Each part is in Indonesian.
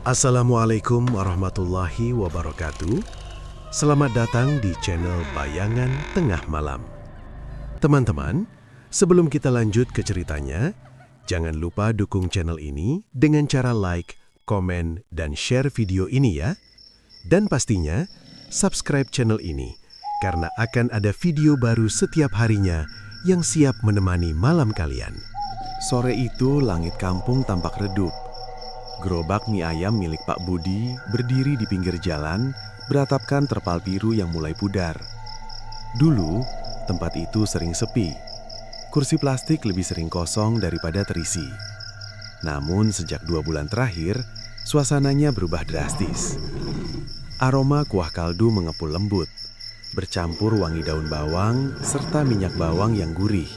Assalamualaikum warahmatullahi wabarakatuh. Selamat datang di channel Bayangan Tengah Malam. Teman-teman, sebelum kita lanjut ke ceritanya, jangan lupa dukung channel ini dengan cara like, komen, dan share video ini ya. Dan pastinya, subscribe channel ini karena akan ada video baru setiap harinya yang siap menemani malam kalian. Sore itu langit kampung tampak redup. Gerobak mie ayam milik Pak Budi berdiri di pinggir jalan, beratapkan terpal biru yang mulai pudar. Dulu, tempat itu sering sepi. Kursi plastik lebih sering kosong daripada terisi. Namun sejak 2 bulan terakhir, suasananya berubah drastis. Aroma kuah kaldu mengepul lembut, bercampur wangi daun bawang serta minyak bawang yang gurih.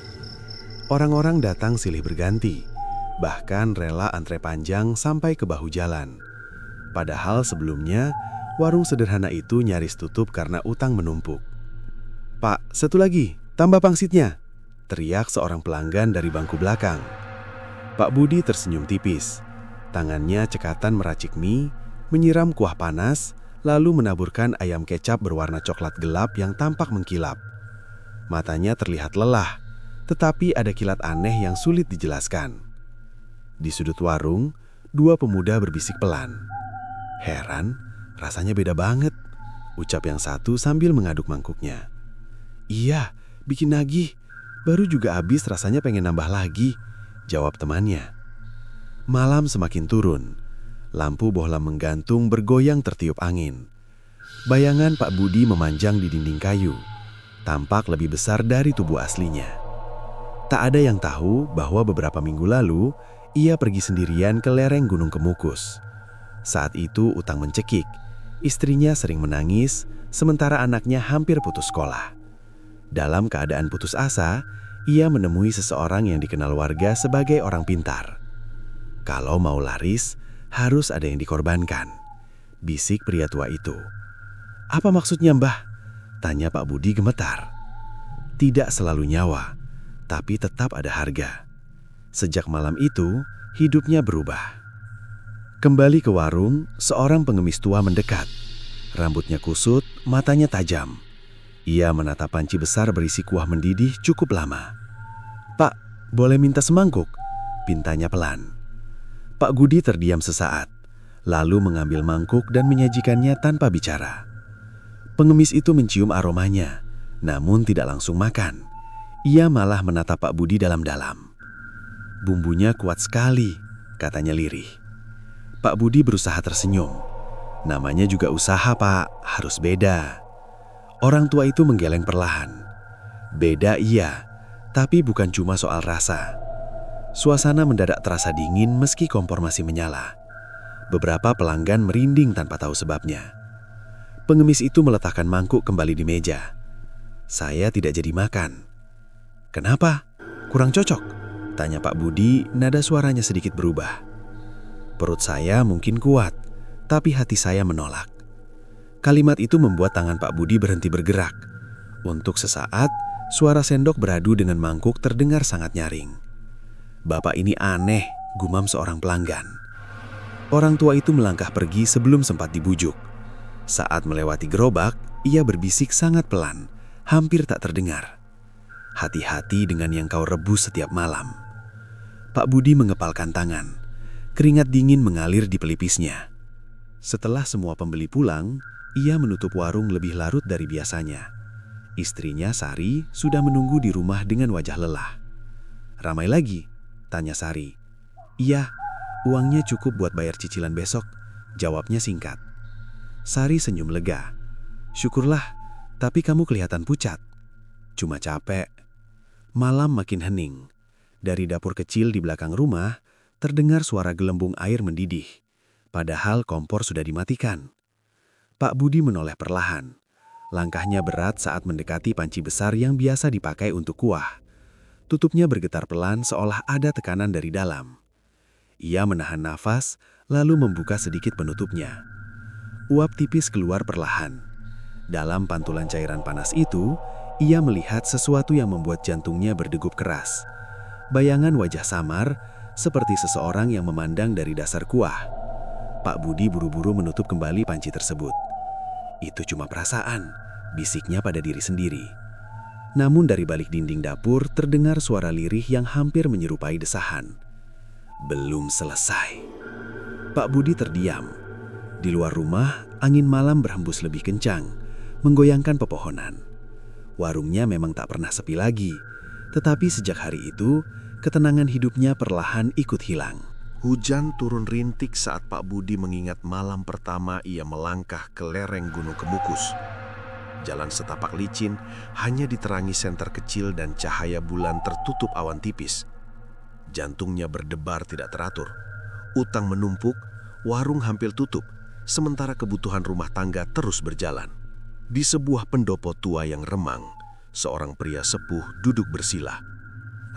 Orang-orang datang silih berganti. Bahkan rela antre panjang sampai ke bahu jalan. Padahal sebelumnya, warung sederhana itu nyaris tutup karena utang menumpuk. "Pak, satu lagi, tambah pangsitnya!" teriak seorang pelanggan dari bangku belakang. Pak Budi tersenyum tipis. Tangannya cekatan meracik mie, menyiram kuah panas, lalu menaburkan ayam kecap berwarna coklat gelap yang tampak mengkilap. Matanya terlihat lelah, tetapi ada kilat aneh yang sulit dijelaskan. Di sudut warung, 2 pemuda berbisik pelan. "Heran, rasanya beda banget," ucap yang satu sambil mengaduk mangkuknya. "Iya, bikin nagih. Baru juga habis rasanya pengen nambah lagi," jawab temannya. Malam semakin turun. Lampu bohlam menggantung bergoyang tertiup angin. Bayangan Pak Budi memanjang di dinding kayu. Tampak lebih besar dari tubuh aslinya. Tak ada yang tahu bahwa beberapa minggu lalu, ia pergi sendirian ke lereng Gunung Kemukus. Saat itu utang mencekik, istrinya sering menangis, sementara anaknya hampir putus sekolah. Dalam keadaan putus asa, ia menemui seseorang yang dikenal warga sebagai orang pintar. "Kalau mau laris, harus ada yang dikorbankan," bisik pria tua itu. "Apa maksudnya, Mbah?" tanya Pak Budi gemetar. "Tidak selalu nyawa, tapi tetap ada harga." Sejak malam itu, hidupnya berubah. Kembali ke warung, seorang pengemis tua mendekat. Rambutnya kusut, matanya tajam. Ia menatap panci besar berisi kuah mendidih cukup lama. "Pak, boleh minta semangkuk?" pintanya pelan. Pak Budi terdiam sesaat, lalu mengambil mangkuk dan menyajikannya tanpa bicara. Pengemis itu mencium aromanya, namun tidak langsung makan. Ia malah menatap Pak Budi dalam-dalam. "Bumbunya kuat sekali," katanya lirih. Pak Budi berusaha tersenyum. "Namanya juga usaha, Pak, harus beda." Orang tua itu menggeleng perlahan. "Beda iya, tapi bukan cuma soal rasa." Suasana mendadak terasa dingin meski kompor masih menyala. Beberapa pelanggan merinding tanpa tahu sebabnya. Pengemis itu meletakkan mangkuk kembali di meja. "Saya tidak jadi makan." "Kenapa? Kurang cocok?" tanya Pak Budi, nada suaranya sedikit berubah. "Perut saya mungkin kuat, tapi hati saya menolak." Kalimat itu membuat tangan Pak Budi berhenti bergerak. Untuk sesaat, suara sendok beradu dengan mangkuk terdengar sangat nyaring. "Bapak ini aneh," gumam seorang pelanggan. Orang tua itu melangkah pergi sebelum sempat dibujuk. Saat melewati gerobak, ia berbisik sangat pelan, hampir tak terdengar. "Hati-hati dengan yang kau rebus setiap malam." Pak Budi mengepalkan tangan. Keringat dingin mengalir di pelipisnya. Setelah semua pembeli pulang, ia menutup warung lebih larut dari biasanya. Istrinya, Sari, sudah menunggu di rumah dengan wajah lelah. "Ramai lagi?" tanya Sari. "Iya, uangnya cukup buat bayar cicilan besok," jawabnya singkat. Sari senyum lega. "Syukurlah, tapi kamu kelihatan pucat." "Cuma capek." Malam makin hening. Dari dapur kecil di belakang rumah, terdengar suara gelembung air mendidih. Padahal kompor sudah dimatikan. Pak Budi menoleh perlahan. Langkahnya berat saat mendekati panci besar yang biasa dipakai untuk kuah. Tutupnya bergetar pelan seolah ada tekanan dari dalam. Ia menahan nafas, lalu membuka sedikit penutupnya. Uap tipis keluar perlahan. Dalam pantulan cairan panas itu, ia melihat sesuatu yang membuat jantungnya berdegup keras. Bayangan wajah samar, seperti seseorang yang memandang dari dasar kuah. Pak Budi buru-buru menutup kembali panci tersebut. Itu cuma perasaan, bisiknya pada diri sendiri. Namun dari balik dinding dapur terdengar suara lirih yang hampir menyerupai desahan. Belum selesai. Pak Budi terdiam. Di luar rumah, angin malam berhembus lebih kencang, menggoyangkan pepohonan. Warungnya memang tak pernah sepi lagi, tetapi sejak hari itu, ketenangan hidupnya perlahan ikut hilang. Hujan turun rintik saat Pak Budi mengingat malam pertama ia melangkah ke lereng Gunung Kemukus. Jalan setapak licin hanya diterangi senter kecil dan cahaya bulan tertutup awan tipis. Jantungnya berdebar tidak teratur. Utang menumpuk, warung hampir tutup, sementara kebutuhan rumah tangga terus berjalan. Di sebuah pendopo tua yang remang, seorang pria sepuh duduk bersila.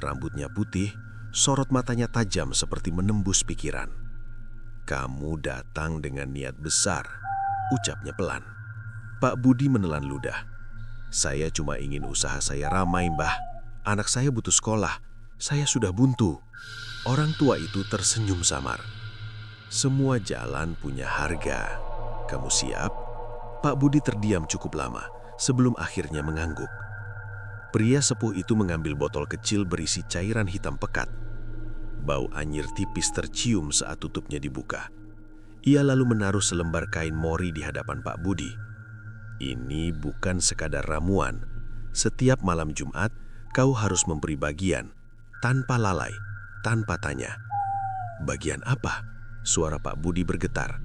Rambutnya putih, sorot matanya tajam seperti menembus pikiran. "Kamu datang dengan niat besar," ucapnya pelan. Pak Budi menelan ludah. "Saya cuma ingin usaha saya ramai, Mbah. Anak saya butuh sekolah. Saya sudah buntu." Orang tua itu tersenyum samar. "Semua jalan punya harga. Kamu siap?" Pak Budi terdiam cukup lama sebelum akhirnya mengangguk. Pria sepuh itu mengambil botol kecil berisi cairan hitam pekat. Bau anyir tipis tercium saat tutupnya dibuka. Ia lalu menaruh selembar kain mori di hadapan Pak Budi. "Ini bukan sekadar ramuan. Setiap malam Jumat, kau harus memberi bagian, tanpa lalai, tanpa tanya." "Bagian apa?" Suara Pak Budi bergetar.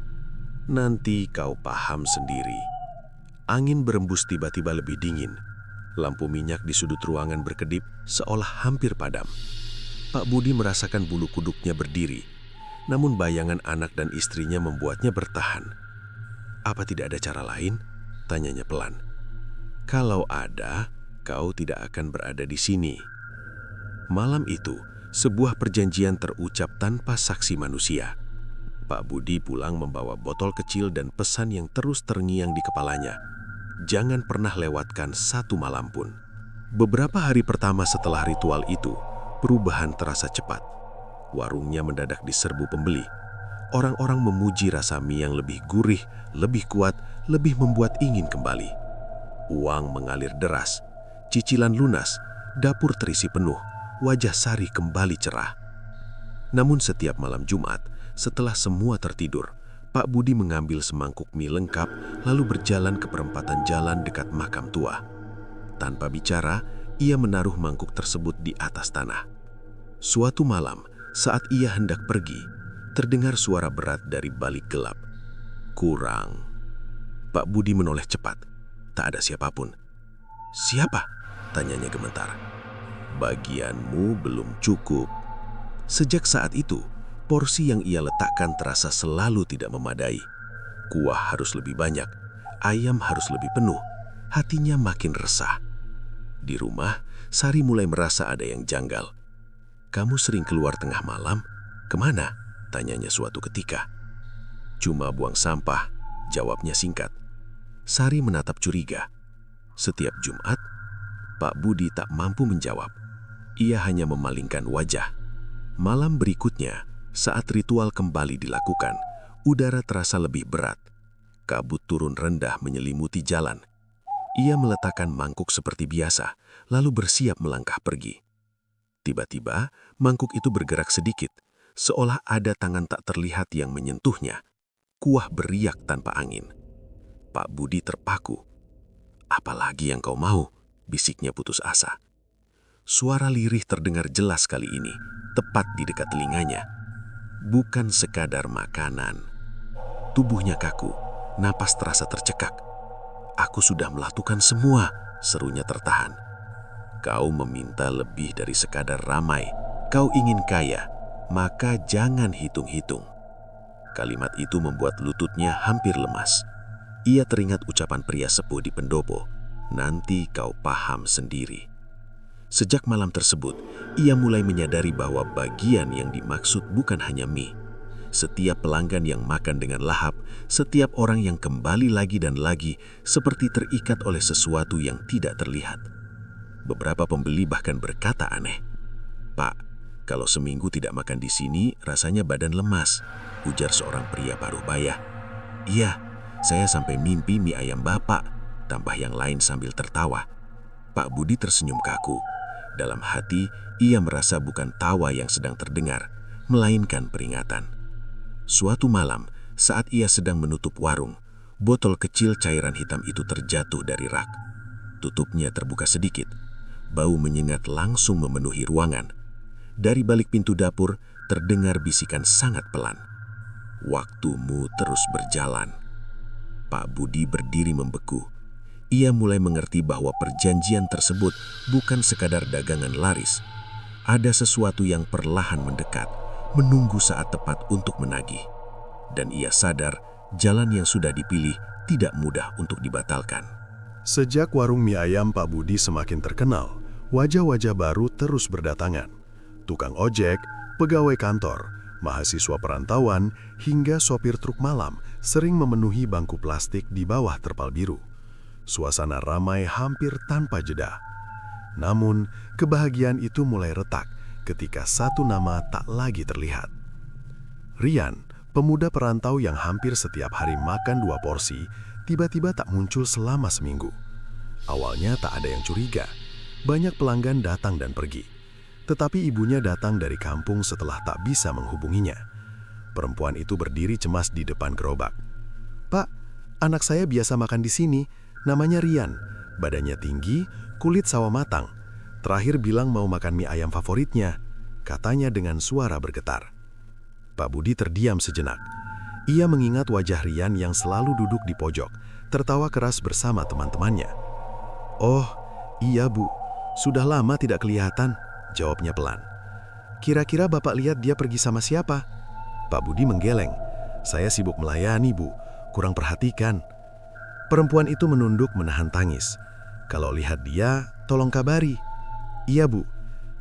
"Nanti kau paham sendiri." Angin berembus tiba-tiba lebih dingin. Lampu minyak di sudut ruangan berkedip seolah hampir padam. Pak Budi merasakan bulu kuduknya berdiri, namun bayangan anak dan istrinya membuatnya bertahan. "Apa tidak ada cara lain?" tanyanya pelan. "Kalau ada, kau tidak akan berada di sini." Malam itu, sebuah perjanjian terucap tanpa saksi manusia. Pak Budi pulang membawa botol kecil dan pesan yang terus terngiang di kepalanya. Jangan pernah lewatkan satu malam pun. Beberapa hari pertama setelah ritual itu, perubahan terasa cepat. Warungnya mendadak diserbu pembeli. Orang-orang memuji rasa mie yang lebih gurih, lebih kuat, lebih membuat ingin kembali. Uang mengalir deras, cicilan lunas, dapur terisi penuh, wajah Sari kembali cerah. Namun setiap malam Jumat, setelah semua tertidur, Pak Budi mengambil semangkuk mie lengkap lalu berjalan ke perempatan jalan dekat makam tua. Tanpa bicara, ia menaruh mangkuk tersebut di atas tanah. Suatu malam, saat ia hendak pergi, terdengar suara berat dari balik gelap. "Kurang." Pak Budi menoleh cepat. Tak ada siapapun. "Siapa?" tanyanya gemetar. "Bagianmu belum cukup." Sejak saat itu, porsi yang ia letakkan terasa selalu tidak memadai. Kuah harus lebih banyak, ayam harus lebih penuh, hatinya makin resah. Di rumah, Sari mulai merasa ada yang janggal. "Kamu sering keluar tengah malam? Kemana?" tanyanya suatu ketika. "Cuma buang sampah," jawabnya singkat. Sari menatap curiga. Setiap Jumat, Pak Budi tak mampu menjawab. Ia hanya memalingkan wajah. Malam berikutnya, saat ritual kembali dilakukan, udara terasa lebih berat. Kabut turun rendah menyelimuti jalan. Ia meletakkan mangkuk seperti biasa, lalu bersiap melangkah pergi. Tiba-tiba, mangkuk itu bergerak sedikit, seolah ada tangan tak terlihat yang menyentuhnya. Kuah beriak tanpa angin. Pak Budi terpaku. "Apalagi yang kau mau?" bisiknya putus asa. Suara lirih terdengar jelas kali ini, tepat di dekat telinganya. Bukan sekadar makanan. Tubuhnya kaku, napas terasa tercekak. "Aku sudah melakukan semua," serunya tertahan. "Kau meminta lebih dari sekadar ramai. Kau ingin kaya, maka jangan hitung-hitung." Kalimat itu membuat lututnya hampir lemas. Ia teringat ucapan pria sepuh di pendopo, "Nanti kau paham sendiri." Sejak malam tersebut, ia mulai menyadari bahwa bagian yang dimaksud bukan hanya mie. Setiap pelanggan yang makan dengan lahap, setiap orang yang kembali lagi dan lagi, seperti terikat oleh sesuatu yang tidak terlihat. Beberapa pembeli bahkan berkata aneh, "Pak, kalau seminggu tidak makan di sini, rasanya badan lemas." ujar seorang pria paruh baya. "Iya, saya sampai mimpi mie ayam Bapak," tambah yang lain sambil tertawa. Pak Budi tersenyum kaku. Dalam hati, ia merasa bukan tawa yang sedang terdengar, melainkan peringatan. Suatu malam, saat ia sedang menutup warung, botol kecil cairan hitam itu terjatuh dari rak. Tutupnya terbuka sedikit. Bau menyengat langsung memenuhi ruangan. Dari balik pintu dapur, terdengar bisikan sangat pelan. "Waktumu terus berjalan." Pak Budi berdiri membeku. Ia mulai mengerti bahwa perjanjian tersebut bukan sekadar dagangan laris. Ada sesuatu yang perlahan mendekat, menunggu saat tepat untuk menagih. Dan ia sadar jalan yang sudah dipilih tidak mudah untuk dibatalkan. Sejak warung mie ayam Pak Budi semakin terkenal, wajah-wajah baru terus berdatangan. Tukang ojek, pegawai kantor, mahasiswa perantauan, hingga sopir truk malam sering memenuhi bangku plastik di bawah terpal biru. Suasana ramai hampir tanpa jeda. Namun, kebahagiaan itu mulai retak ketika satu nama tak lagi terlihat. Rian, pemuda perantau yang hampir setiap hari makan 2 porsi, tiba-tiba tak muncul selama seminggu. Awalnya tak ada yang curiga. Banyak pelanggan datang dan pergi. Tetapi ibunya datang dari kampung setelah tak bisa menghubunginya. Perempuan itu berdiri cemas di depan gerobak. "Pak, anak saya biasa makan di sini. Namanya Rian, badannya tinggi, kulit sawo matang. Terakhir bilang mau makan mie ayam favoritnya," katanya dengan suara bergetar. Pak Budi terdiam sejenak. Ia mengingat wajah Rian yang selalu duduk di pojok, tertawa keras bersama teman-temannya. "Oh, iya Bu, sudah lama tidak kelihatan," jawabnya pelan. "Kira-kira Bapak lihat dia pergi sama siapa?" Pak Budi menggeleng. "Saya sibuk melayani Bu, kurang perhatikan." Perempuan itu menunduk menahan tangis. "Kalau lihat dia, tolong kabari." "Iya Bu."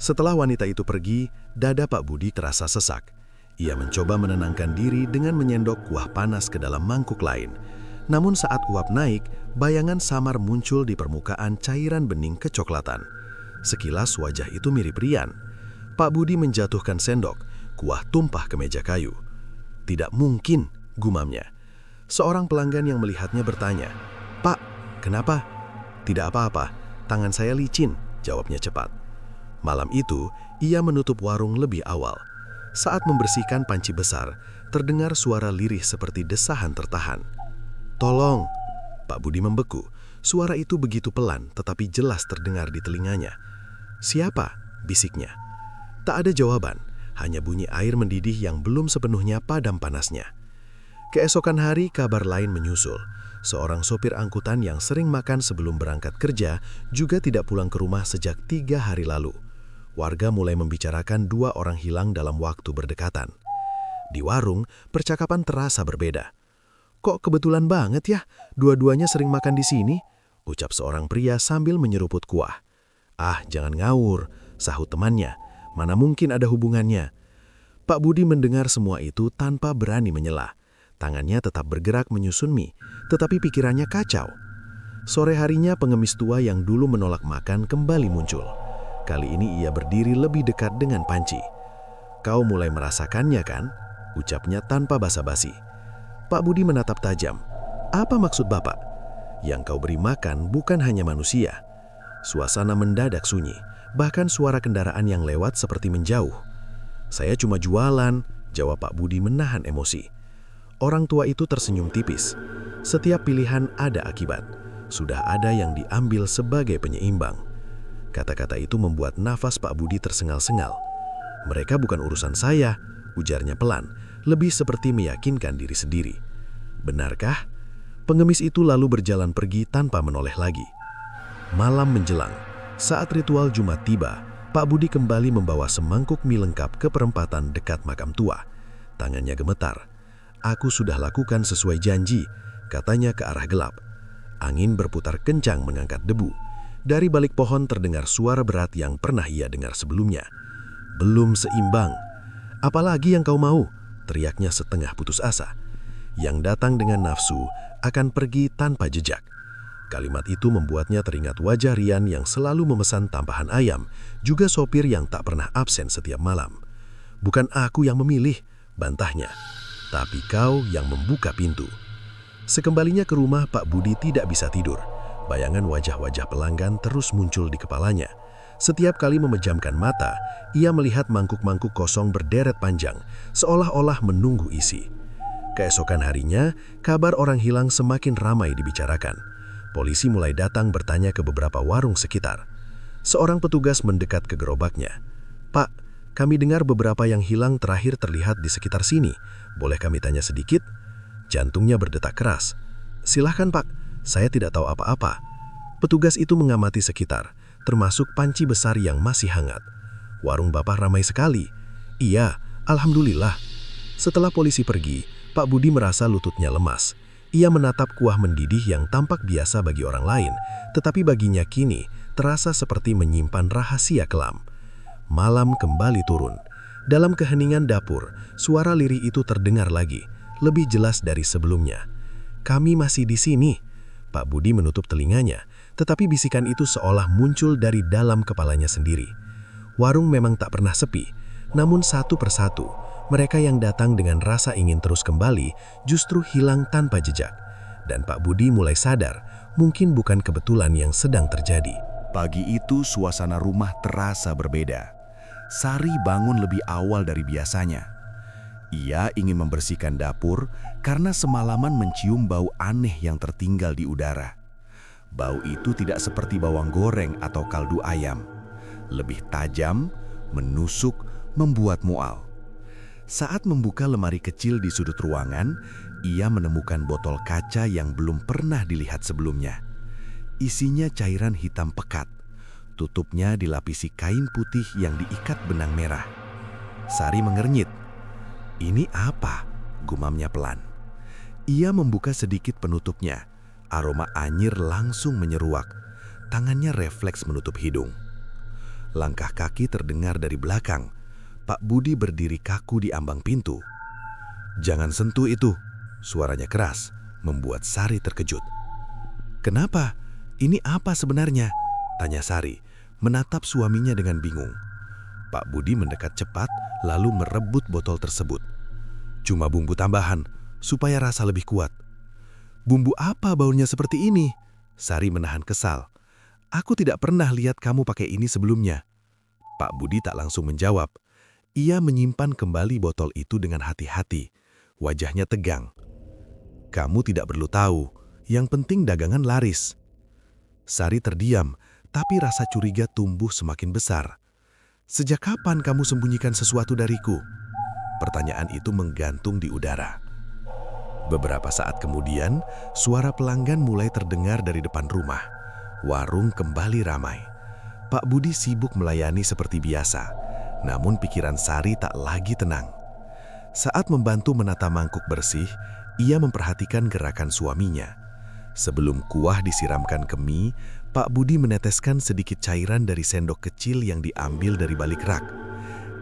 Setelah wanita itu pergi, dada Pak Budi terasa sesak. Ia mencoba menenangkan diri dengan menyendok kuah panas ke dalam mangkuk lain. Namun saat uap naik, bayangan samar muncul di permukaan cairan bening kecoklatan. Sekilas wajah itu mirip Rian. Pak Budi menjatuhkan sendok, kuah tumpah ke meja kayu. "Tidak mungkin," gumamnya. Seorang pelanggan yang melihatnya bertanya, "Pak, kenapa?" "Tidak apa-apa, tangan saya licin," jawabnya cepat. Malam itu, ia menutup warung lebih awal. Saat membersihkan panci besar, terdengar suara lirih seperti desahan tertahan. "Tolong!" Pak Budi membeku. Suara itu begitu pelan, tetapi jelas terdengar di telinganya. "Siapa?" bisiknya. Tak ada jawaban, hanya bunyi air mendidih yang belum sepenuhnya padam panasnya. Keesokan hari, kabar lain menyusul. Seorang sopir angkutan yang sering makan sebelum berangkat kerja juga tidak pulang ke rumah sejak 3 hari lalu. Warga mulai membicarakan 2 orang hilang dalam waktu berdekatan. Di warung, percakapan terasa berbeda. "Kok kebetulan banget ya, dua-duanya sering makan di sini?" ucap seorang pria sambil menyeruput kuah. "Ah, jangan ngawur," sahut temannya. "Mana mungkin ada hubungannya." Pak Budi mendengar semua itu tanpa berani menyela. Tangannya tetap bergerak menyusun mie, tetapi pikirannya kacau. Sore harinya pengemis tua yang dulu menolak makan kembali muncul. Kali ini ia berdiri lebih dekat dengan panci. "Kau mulai merasakannya kan?" ucapnya tanpa basa-basi. Pak Budi menatap tajam. "Apa maksud Bapak?" "Yang kau beri makan bukan hanya manusia." Suasana mendadak sunyi, bahkan suara kendaraan yang lewat seperti menjauh. "Saya cuma jualan," jawab Pak Budi menahan emosi. Orang tua itu tersenyum tipis. Setiap pilihan ada akibat. Sudah ada yang diambil sebagai penyeimbang. Kata-kata itu membuat nafas Pak Budi tersengal-sengal. "Mereka bukan urusan saya," ujarnya pelan, lebih seperti meyakinkan diri sendiri. "Benarkah?" Pengemis itu lalu berjalan pergi tanpa menoleh lagi. Malam menjelang, saat ritual Jumat tiba, Pak Budi kembali membawa semangkuk mie lengkap ke perempatan dekat makam tua. Tangannya gemetar. "Aku sudah lakukan sesuai janji," katanya ke arah gelap. Angin berputar kencang mengangkat debu. Dari balik pohon terdengar suara berat yang pernah ia dengar sebelumnya. "Belum seimbang." "Apalagi yang kau mau?" teriaknya setengah putus asa. "Yang datang dengan nafsu akan pergi tanpa jejak." Kalimat itu membuatnya teringat wajah Rian yang selalu memesan tambahan ayam, juga sopir yang tak pernah absen setiap malam. "Bukan aku yang memilih," bantahnya. tapi kau yang membuka pintu. Sekembalinya ke rumah, Pak Budi tidak bisa tidur. Bayangan wajah-wajah pelanggan terus muncul di kepalanya. Setiap kali memejamkan mata, ia melihat mangkuk-mangkuk kosong berderet panjang, seolah-olah menunggu isi. Keesokan harinya, kabar orang hilang semakin ramai dibicarakan. Polisi mulai datang bertanya ke beberapa warung sekitar. Seorang petugas mendekat ke gerobaknya. "Pak, kami dengar beberapa yang hilang terakhir terlihat di sekitar sini. Boleh kami tanya sedikit?" Jantungnya berdetak keras. "Silahkan Pak, saya tidak tahu apa-apa." Petugas itu mengamati sekitar, termasuk panci besar yang masih hangat. "Warung Bapak ramai sekali." "Iya, alhamdulillah." Setelah polisi pergi, Pak Budi merasa lututnya lemas. Ia menatap kuah mendidih yang tampak biasa bagi orang lain, tetapi baginya kini terasa seperti menyimpan rahasia kelam. Malam kembali turun. Dalam keheningan dapur, suara lirih itu terdengar lagi, lebih jelas dari sebelumnya. "Kami masih di sini." Pak Budi menutup telinganya, tetapi bisikan itu seolah muncul dari dalam kepalanya sendiri. Warung memang tak pernah sepi, namun satu persatu, mereka yang datang dengan rasa ingin terus kembali justru hilang tanpa jejak. Dan Pak Budi mulai sadar, mungkin bukan kebetulan yang sedang terjadi. Pagi itu suasana rumah terasa berbeda. Sari bangun lebih awal dari biasanya. Ia ingin membersihkan dapur karena semalaman mencium bau aneh yang tertinggal di udara. Bau itu tidak seperti bawang goreng atau kaldu ayam. Lebih tajam, menusuk, membuat mual. Saat membuka lemari kecil di sudut ruangan, ia menemukan botol kaca yang belum pernah dilihat sebelumnya. Isinya cairan hitam pekat. Tutupnya dilapisi kain putih yang diikat benang merah. Sari mengernyit. "Ini apa?" gumamnya pelan. Ia membuka sedikit penutupnya. Aroma anyir langsung menyeruak. Tangannya refleks menutup hidung. Langkah kaki terdengar dari belakang. Pak Budi berdiri kaku di ambang pintu. "Jangan sentuh itu," suaranya keras, membuat Sari terkejut. "Kenapa? Ini apa sebenarnya?" tanya Sari, menatap suaminya dengan bingung. Pak Budi mendekat cepat, lalu merebut botol tersebut. "Cuma bumbu tambahan, supaya rasa lebih kuat." "Bumbu apa baunya seperti ini?" Sari menahan kesal. "Aku tidak pernah lihat kamu pakai ini sebelumnya." Pak Budi tak langsung menjawab. Ia menyimpan kembali botol itu dengan hati-hati. Wajahnya tegang. "Kamu tidak perlu tahu, yang penting dagangan laris." Sari terdiam, tapi rasa curiga tumbuh semakin besar. "Sejak kapan kamu sembunyikan sesuatu dariku?" Pertanyaan itu menggantung di udara. Beberapa saat kemudian, suara pelanggan mulai terdengar dari depan rumah. Warung kembali ramai. Pak Budi sibuk melayani seperti biasa. Namun pikiran Sari tak lagi tenang. Saat membantu menata mangkuk bersih, ia memperhatikan gerakan suaminya. Sebelum kuah disiramkan ke mie, Pak Budi meneteskan sedikit cairan dari sendok kecil yang diambil dari balik rak.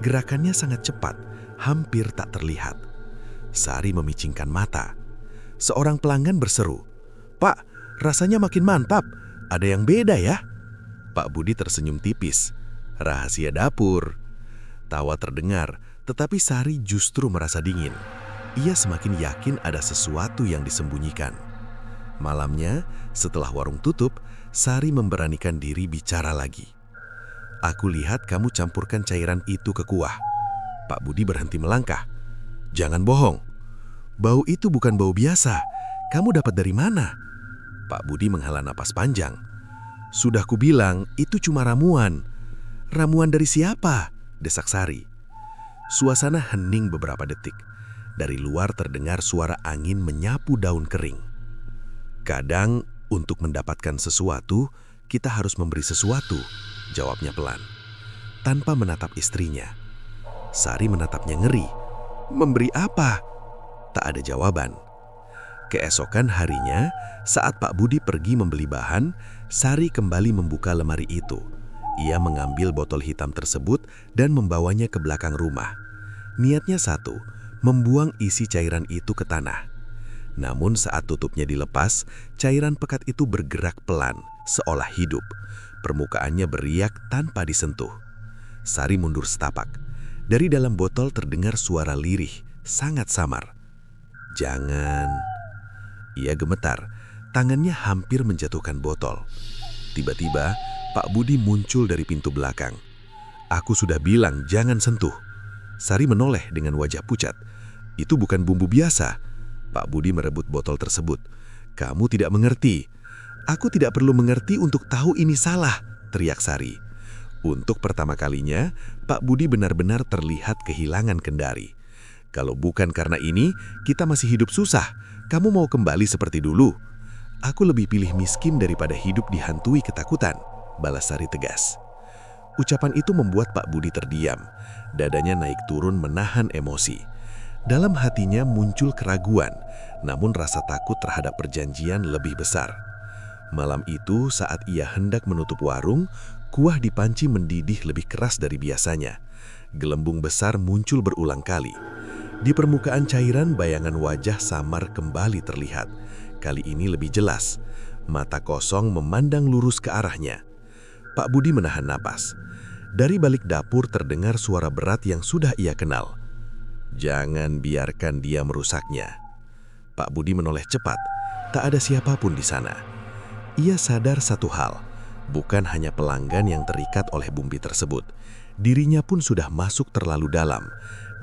Gerakannya sangat cepat, hampir tak terlihat. Sari memicingkan mata. Seorang pelanggan berseru, "Pak, rasanya makin mantap. Ada yang beda ya?" Pak Budi tersenyum tipis. "Rahasia dapur." Tawa terdengar, tetapi Sari justru merasa dingin. Ia semakin yakin ada sesuatu yang disembunyikan. Malamnya, setelah warung tutup, Sari memberanikan diri bicara lagi. "Aku lihat kamu campurkan cairan itu ke kuah." Pak Budi berhenti melangkah. "Jangan bohong. Bau itu bukan bau biasa. Kamu dapat dari mana?" Pak Budi menghela napas panjang. "Sudah kubilang, itu cuma ramuan." "Ramuan dari siapa?" desak Sari. Suasana hening beberapa detik. Dari luar terdengar suara angin menyapu daun kering. "Kadang, untuk mendapatkan sesuatu, kita harus memberi sesuatu," jawabnya pelan, tanpa menatap istrinya. Sari menatapnya ngeri. "Memberi apa?" Tak ada jawaban. Keesokan harinya, saat Pak Budi pergi membeli bahan, Sari kembali membuka lemari itu. Ia mengambil botol hitam tersebut dan membawanya ke belakang rumah. Niatnya satu, membuang isi cairan itu ke tanah. Namun saat tutupnya dilepas, cairan pekat itu bergerak pelan, seolah hidup. Permukaannya beriak tanpa disentuh. Sari mundur setapak. Dari dalam botol terdengar suara lirih, sangat samar. Jangan. Ia gemetar, tangannya hampir menjatuhkan botol. Tiba-tiba, Pak Budi muncul dari pintu belakang. Aku sudah bilang jangan sentuh. Sari menoleh dengan wajah pucat. Itu bukan bumbu biasa. Pak Budi merebut botol tersebut. Kamu tidak mengerti. Aku tidak perlu mengerti untuk tahu ini salah, teriak Sari. Untuk pertama kalinya, Pak Budi benar-benar terlihat kehilangan kendali. Kalau bukan karena ini, kita masih hidup susah. Kamu mau kembali seperti dulu? Aku lebih pilih miskin daripada hidup dihantui ketakutan, balas Sari tegas. Ucapan itu membuat Pak Budi terdiam. Dadanya naik turun menahan emosi. Dalam hatinya muncul keraguan, namun rasa takut terhadap perjanjian lebih besar. Malam itu saat ia hendak menutup warung, kuah di panci mendidih lebih keras dari biasanya. Gelembung besar muncul berulang kali. Di permukaan cairan bayangan wajah samar kembali terlihat. Kali ini lebih jelas. Mata kosong memandang lurus ke arahnya. Pak Budi menahan napas. Dari balik dapur terdengar suara berat yang sudah ia kenal. Jangan biarkan dia merusaknya. Pak Budi menoleh cepat. Tak ada siapapun di sana. Ia sadar satu hal, bukan hanya pelanggan yang terikat oleh bumbu tersebut. Dirinya pun sudah masuk terlalu dalam.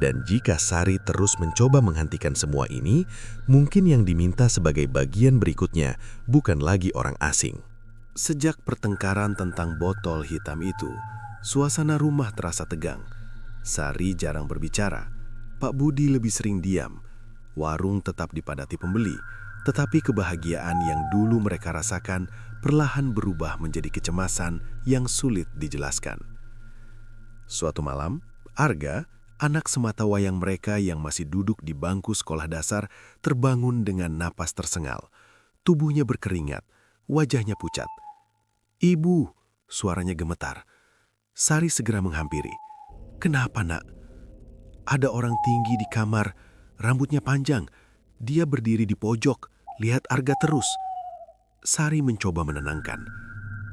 Dan jika Sari terus mencoba menghentikan semua ini, mungkin yang diminta sebagai bagian berikutnya bukan lagi orang asing. Sejak pertengkaran tentang botol hitam itu, suasana rumah terasa tegang. Sari jarang berbicara. Pak Budi lebih sering diam. Warung tetap dipadati pembeli, tetapi kebahagiaan yang dulu mereka rasakan perlahan berubah menjadi kecemasan yang sulit dijelaskan. Suatu malam, Arga, anak sematawayang mereka yang masih duduk di bangku sekolah dasar, terbangun dengan napas tersengal. Tubuhnya berkeringat, wajahnya pucat. "Ibu!" suaranya gemetar. Sari segera menghampiri. "Kenapa, nak?" "Ada orang tinggi di kamar, rambutnya panjang. Dia berdiri di pojok, lihat Arga terus." Sari mencoba menenangkan.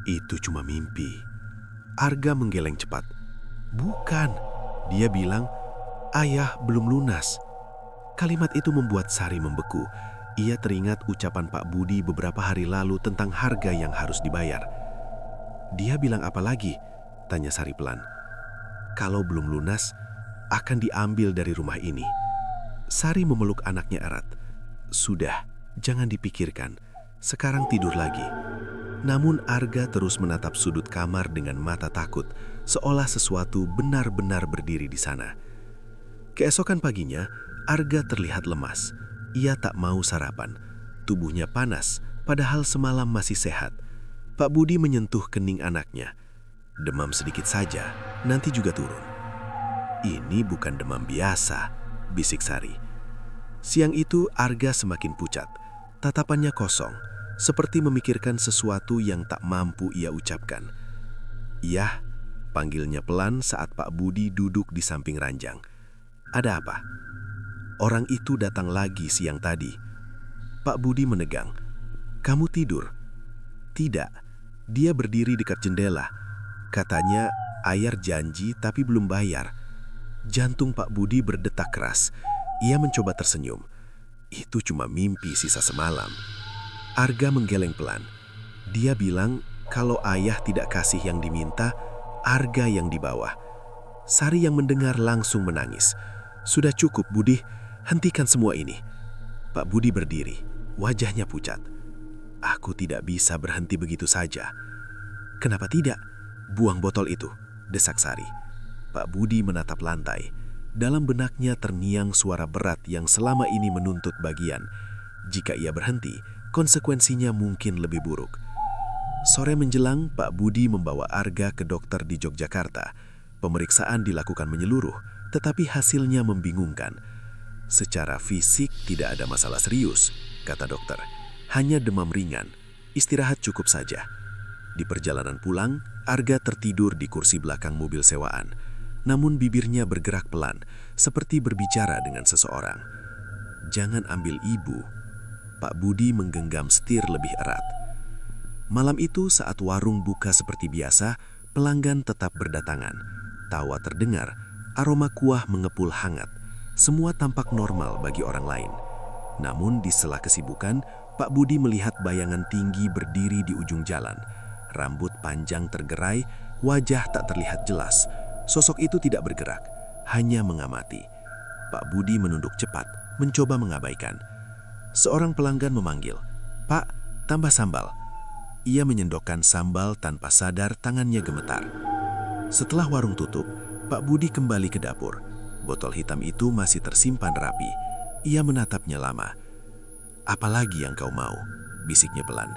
"Itu cuma mimpi." Arga menggeleng cepat. "Bukan," dia bilang, "ayah belum lunas." Kalimat itu membuat Sari membeku. Ia teringat ucapan Pak Budi beberapa hari lalu tentang harga yang harus dibayar. "Dia bilang apa lagi?" tanya Sari pelan. "Kalau belum lunas, akan diambil dari rumah ini." Sari memeluk anaknya erat. "Sudah, jangan dipikirkan. Sekarang tidur lagi." Namun Arga terus menatap sudut kamar dengan mata takut, seolah sesuatu benar-benar berdiri di sana. Keesokan paginya, Arga terlihat lemas. Ia tak mau sarapan. Tubuhnya panas, padahal semalam masih sehat. Pak Budi menyentuh kening anaknya. "Demam sedikit saja, nanti juga turun." "Ini bukan demam biasa," bisik Sari. Siang itu Arga semakin pucat. Tatapannya kosong, seperti memikirkan sesuatu yang tak mampu ia ucapkan. "Yah," panggilnya pelan saat Pak Budi duduk di samping ranjang. "Ada apa?" "Orang itu datang lagi siang tadi." Pak Budi menegang. "Kamu tidur?" "Tidak, dia berdiri dekat jendela. Katanya ayar janji tapi belum bayar." Jantung Pak Budi berdetak keras. Ia mencoba tersenyum. "Itu cuma mimpi sisa semalam." Arga menggeleng pelan. Dia bilang kalau ayah tidak kasih yang diminta, Arga yang di bawah. Sari yang mendengar langsung menangis. "Sudah cukup, Budi. Hentikan semua ini." Pak Budi berdiri. Wajahnya pucat. "Aku tidak bisa berhenti begitu saja." "Kenapa tidak? Buang botol itu," desak Sari. Pak Budi menatap lantai. Dalam benaknya terniang suara berat yang selama ini menuntut bagian. Jika ia berhenti, konsekuensinya mungkin lebih buruk. Sore menjelang, Pak Budi membawa Arga ke dokter di Yogyakarta. Pemeriksaan dilakukan menyeluruh, tetapi hasilnya membingungkan. "Secara fisik tidak ada masalah serius," kata dokter. "Hanya demam ringan, istirahat cukup saja." Di perjalanan pulang, Arga tertidur di kursi belakang mobil sewaan. Namun bibirnya bergerak pelan, seperti berbicara dengan seseorang. "Jangan ambil ibu." Pak Budi menggenggam setir lebih erat. Malam itu saat warung buka seperti biasa, pelanggan tetap berdatangan. Tawa terdengar, aroma kuah mengepul hangat. Semua tampak normal bagi orang lain. Namun di sela kesibukan, Pak Budi melihat bayangan tinggi berdiri di ujung jalan. Rambut panjang tergerai, wajah tak terlihat jelas. Sosok itu tidak bergerak, hanya mengamati. Pak Budi menunduk cepat, mencoba mengabaikan. Seorang pelanggan memanggil, "Pak, tambah sambal." Ia menyendokkan sambal tanpa sadar tangannya gemetar. Setelah warung tutup, Pak Budi kembali ke dapur. Botol hitam itu masih tersimpan rapi. Ia menatapnya lama. "Apalagi yang kau mau?" bisiknya pelan.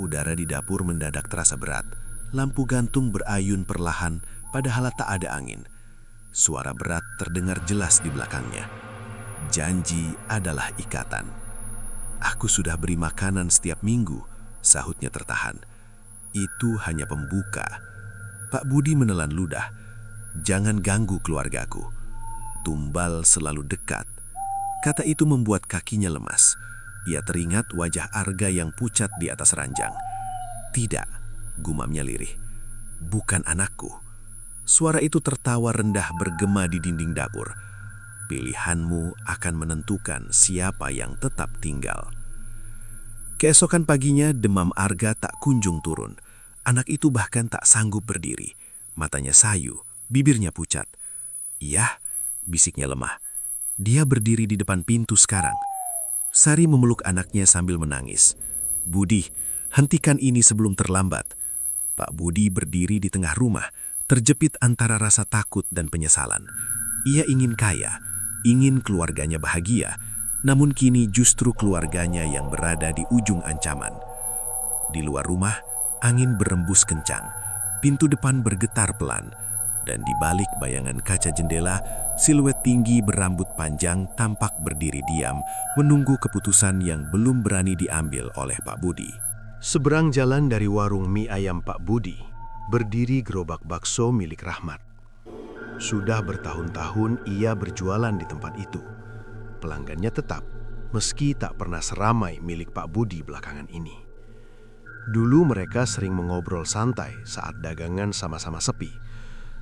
Udara di dapur mendadak terasa berat. Lampu gantung berayun perlahan, padahal tak ada angin. Suara berat terdengar jelas di belakangnya. "Janji adalah ikatan." "Aku sudah beri makanan setiap minggu," sahutnya tertahan. "Itu hanya pembuka." Pak Budi menelan ludah. "Jangan ganggu keluargaku." "Tumbal selalu dekat." Kata itu membuat kakinya lemas. Ia teringat wajah Arga yang pucat di atas ranjang. "Tidak," gumamnya lirih. "Bukan anakku." Suara itu tertawa rendah bergema di dinding dapur. "Pilihanmu akan menentukan siapa yang tetap tinggal." Keesokan paginya demam Arga tak kunjung turun. Anak itu bahkan tak sanggup berdiri. Matanya sayu, bibirnya pucat. "Iya," bisiknya lemah. "Dia berdiri di depan pintu sekarang." Sari memeluk anaknya sambil menangis. "Budi, hentikan ini sebelum terlambat." Pak Budi berdiri di tengah rumah, terjepit antara rasa takut dan penyesalan. Ia ingin kaya, ingin keluarganya bahagia, namun kini justru keluarganya yang berada di ujung ancaman. Di luar rumah, angin berembus kencang, pintu depan bergetar pelan, dan di balik bayangan kaca jendela, siluet tinggi berambut panjang tampak berdiri diam, menunggu keputusan yang belum berani diambil oleh Pak Budi. Seberang jalan dari warung mie ayam Pak Budi, berdiri gerobak bakso milik Rahmat. Sudah bertahun-tahun ia berjualan di tempat itu. Pelanggannya tetap, meski tak pernah seramai milik Pak Budi belakangan ini. Dulu mereka sering mengobrol santai saat dagangan sama-sama sepi.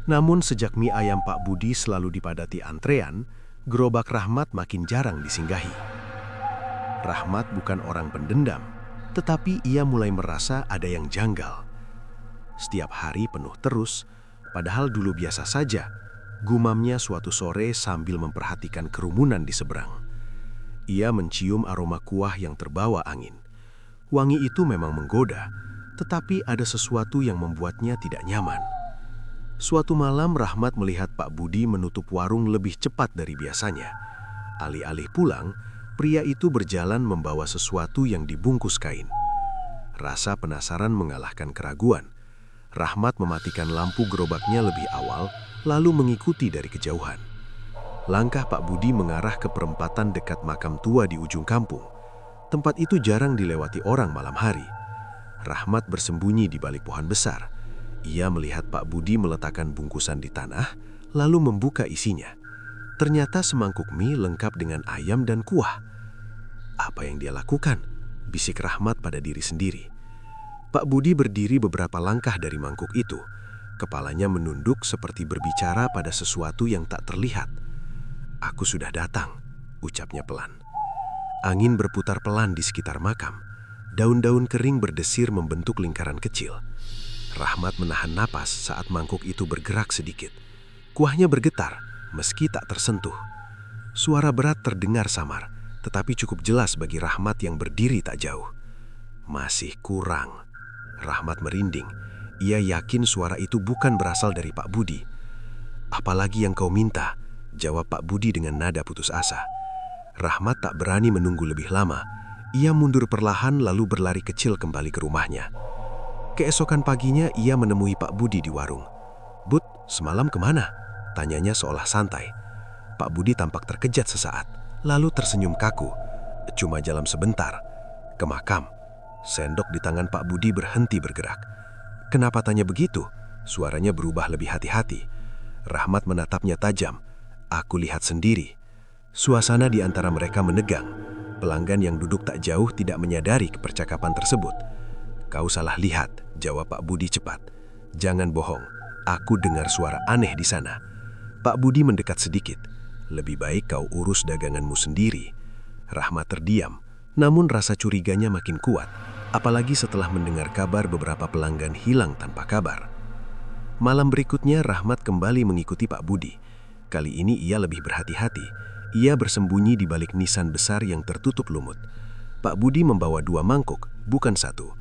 Namun sejak mie ayam Pak Budi selalu dipadati antrean, gerobak Rahmat makin jarang disinggahi. Rahmat bukan orang pendendam, tetapi ia mulai merasa ada yang janggal. Setiap hari penuh terus, padahal dulu biasa saja, gumamnya suatu sore sambil memperhatikan kerumunan di seberang. Ia mencium aroma kuah yang terbawa angin. Wangi itu memang menggoda, tetapi ada sesuatu yang membuatnya tidak nyaman. Suatu malam Rahmat melihat Pak Budi menutup warung lebih cepat dari biasanya. Alih-alih pulang, pria itu berjalan membawa sesuatu yang dibungkus kain. Rasa penasaran mengalahkan keraguan. Rahmat mematikan lampu gerobaknya lebih awal, lalu mengikuti dari kejauhan. Langkah Pak Budi mengarah ke perempatan dekat makam tua di ujung kampung. Tempat itu jarang dilewati orang malam hari. Rahmat bersembunyi di balik pohon besar. Ia melihat Pak Budi meletakkan bungkusan di tanah, lalu membuka isinya. Ternyata semangkuk mie lengkap dengan ayam dan kuah. Apa yang dia lakukan? Bisik Rahmat pada diri sendiri. Pak Budi berdiri beberapa langkah dari mangkuk itu. Kepalanya menunduk seperti berbicara pada sesuatu yang tak terlihat. "Aku sudah datang," ucapnya pelan. Angin berputar pelan di sekitar makam. Daun-daun kering berdesir membentuk lingkaran kecil. Rahmat menahan napas saat mangkuk itu bergerak sedikit. Kuahnya bergetar, meski tak tersentuh. Suara berat terdengar samar, tetapi cukup jelas bagi Rahmat yang berdiri tak jauh. "Masih kurang." Rahmat merinding. Ia yakin suara itu bukan berasal dari Pak Budi. "Apalagi yang kau minta?" jawab Pak Budi dengan nada putus asa. Rahmat tak berani menunggu lebih lama. Ia mundur perlahan lalu berlari kecil kembali ke rumahnya. Keesokan paginya ia menemui Pak Budi di warung. "Bud, semalam kemana?" tanyanya seolah santai. Pak Budi tampak terkejat sesaat, lalu tersenyum kaku. "Cuma jalan sebentar, ke makam." Sendok di tangan Pak Budi berhenti bergerak. "Kenapa tanya begitu?" Suaranya berubah lebih hati-hati. Rahmat menatapnya tajam. "Aku lihat sendiri." Suasana di antara mereka menegang. Pelanggan yang duduk tak jauh tidak menyadari percakapan tersebut. "Kau salah lihat," jawab Pak Budi cepat. "Jangan bohong, aku dengar suara aneh di sana." Pak Budi mendekat sedikit. "Lebih baik kau urus daganganmu sendiri." Rahmat terdiam, namun rasa curiganya makin kuat, apalagi setelah mendengar kabar beberapa pelanggan hilang tanpa kabar. Malam berikutnya Rahmat kembali mengikuti Pak Budi. Kali ini ia lebih berhati-hati. Ia bersembunyi di balik nisan besar yang tertutup lumut. Pak Budi membawa 2 mangkuk, bukan 1.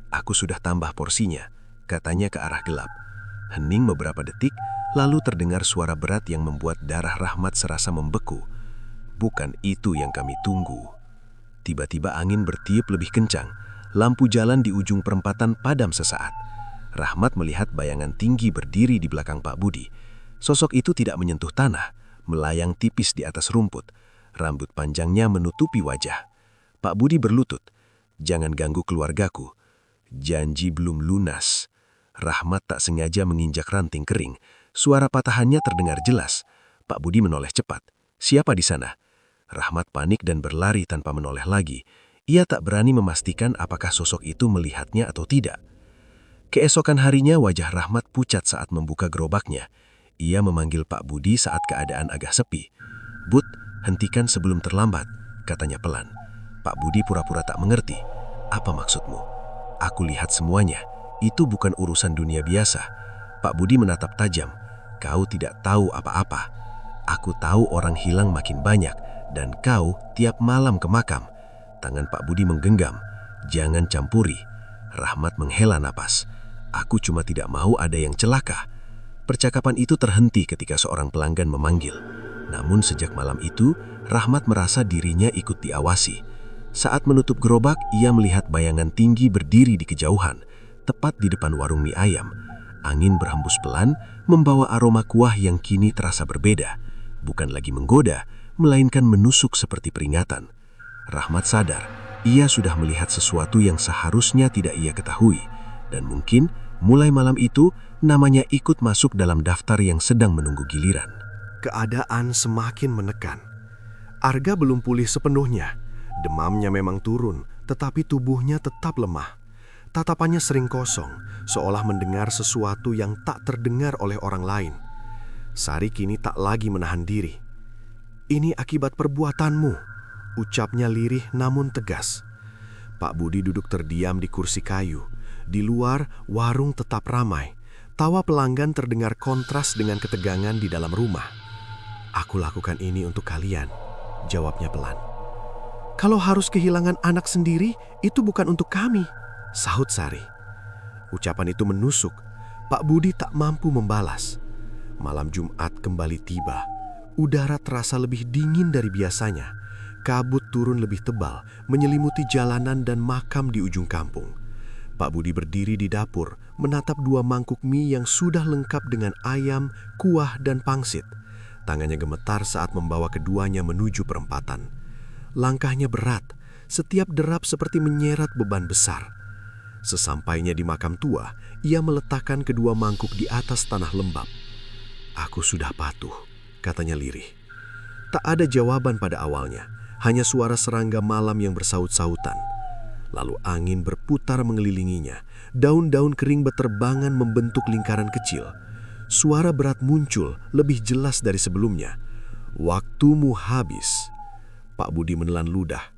"Aku sudah tambah porsinya," katanya ke arah gelap. Hening beberapa detik, lalu terdengar suara berat yang membuat darah Rahmat serasa membeku. "Bukan itu yang kami tunggu." Tiba-tiba angin bertiup lebih kencang. Lampu jalan di ujung perempatan padam sesaat. Rahmat melihat bayangan tinggi berdiri di belakang Pak Budi. Sosok itu tidak menyentuh tanah, melayang tipis di atas rumput. Rambut panjangnya menutupi wajah. Pak Budi berlutut, "Jangan ganggu keluargaku. Janji belum lunas." Rahmat tak sengaja menginjak ranting kering. Suara patahannya terdengar jelas. Pak Budi menoleh cepat. "Siapa di sana?" Rahmat panik dan berlari tanpa menoleh lagi. Ia tak berani memastikan apakah sosok itu melihatnya atau tidak. Keesokan harinya wajah Rahmat pucat saat membuka gerobaknya. Ia memanggil Pak Budi saat keadaan agak sepi. "Bud, hentikan sebelum terlambat," katanya pelan. Pak Budi pura-pura tak mengerti. "Apa maksudmu?" "Aku lihat semuanya. Itu bukan urusan dunia biasa." Pak Budi menatap tajam. "Kau tidak tahu apa-apa. Aku tahu orang hilang makin banyak, dan kau tiap malam ke makam." Tangan Pak Budi menggenggam. "Jangan campuri." Rahmat menghela napas. "Aku cuma tidak mau ada yang celaka." Percakapan itu terhenti ketika seorang pelanggan memanggil. Namun sejak malam itu, Rahmat merasa dirinya ikut diawasi. Saat menutup gerobak, ia melihat bayangan tinggi berdiri di kejauhan, tepat di depan warung mie ayam. Angin berhembus pelan, membawa aroma kuah yang kini terasa berbeda. Bukan lagi menggoda, melainkan menusuk seperti peringatan. Rahmat sadar, ia sudah melihat sesuatu yang seharusnya tidak ia ketahui. Dan mungkin, mulai malam itu, namanya ikut masuk dalam daftar yang sedang menunggu giliran. Keadaan semakin menekan. Arga belum pulih sepenuhnya. Demamnya memang turun, tetapi tubuhnya tetap lemah. Tatapannya sering kosong, seolah mendengar sesuatu yang tak terdengar oleh orang lain. Sari kini tak lagi menahan diri. "Ini akibat perbuatanmu," ucapnya lirih namun tegas. Pak Budi duduk terdiam di kursi kayu. Di luar, warung tetap ramai. Tawa pelanggan terdengar kontras dengan ketegangan di dalam rumah. "Aku lakukan ini untuk kalian," jawabnya pelan. "Kalau harus kehilangan anak sendiri, itu bukan untuk kami," sahut Sari. Ucapan itu menusuk. Pak Budi tak mampu membalas. Malam Jumat kembali tiba. Udara terasa lebih dingin dari biasanya. Kabut turun lebih tebal, menyelimuti jalanan dan makam di ujung kampung. Pak Budi berdiri di dapur, menatap 2 mangkuk mie yang sudah lengkap dengan ayam, kuah, dan pangsit. Tangannya gemetar saat membawa keduanya menuju perempatan. Langkahnya berat, setiap derap seperti menyeret beban besar. Sesampainya di makam tua, ia meletakkan kedua mangkuk di atas tanah lembab. "Aku sudah patuh," katanya lirih. Tak ada jawaban pada awalnya, hanya suara serangga malam yang bersaut-sautan. Lalu angin berputar mengelilinginya, daun-daun kering beterbangan membentuk lingkaran kecil. Suara berat muncul, lebih jelas dari sebelumnya. "Waktumu habis." Pak Budi menelan ludah.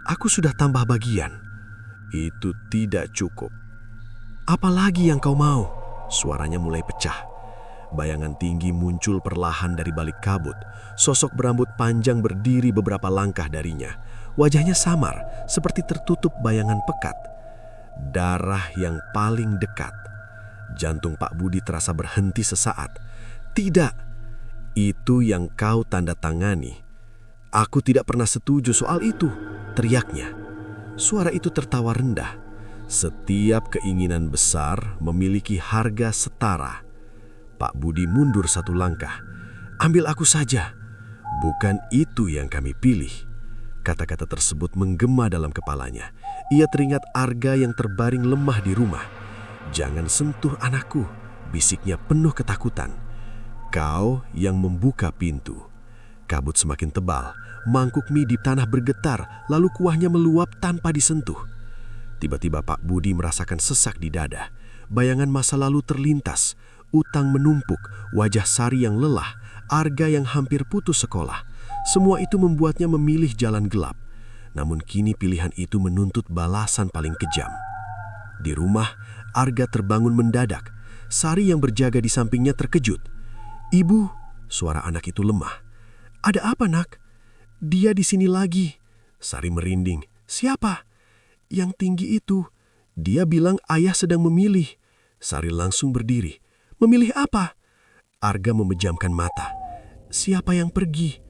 "Aku sudah tambah bagian." "Itu tidak cukup." "Apa lagi yang kau mau?" Suaranya mulai pecah. Bayangan tinggi muncul perlahan dari balik kabut. Sosok berambut panjang berdiri beberapa langkah darinya. Wajahnya samar, seperti tertutup bayangan pekat. Darah yang paling dekat. Jantung Pak Budi terasa berhenti sesaat. "Tidak, itu yang kau tanda tangani." "Aku tidak pernah setuju soal itu," teriaknya. Suara itu tertawa rendah. "Setiap keinginan besar memiliki harga setara." Pak Budi mundur 1 langkah. "Ambil aku saja." "Bukan itu yang kami pilih." Kata-kata tersebut menggema dalam kepalanya. Ia teringat Arga yang terbaring lemah di rumah. "Jangan sentuh anakku," bisiknya penuh ketakutan. "Kau yang membuka pintu." Kabut semakin tebal, mangkuk mie di tanah bergetar, lalu kuahnya meluap tanpa disentuh. Tiba-tiba Pak Budi merasakan sesak di dada. Bayangan masa lalu terlintas, utang menumpuk, wajah Sari yang lelah, Arga yang hampir putus sekolah. Semua itu membuatnya memilih jalan gelap. namun kini pilihan itu menuntut balasan paling kejam. Di rumah, Arga terbangun mendadak. Sari yang berjaga di sampingnya terkejut. "Ibu," suara anak itu lemah. "Ada apa, Nak?" "Dia di sini lagi." Sari merinding. "Siapa?" "Yang tinggi itu. Dia bilang ayah sedang memilih." Sari langsung berdiri. "Memilih apa?" Arga memejamkan mata. "Siapa yang pergi?"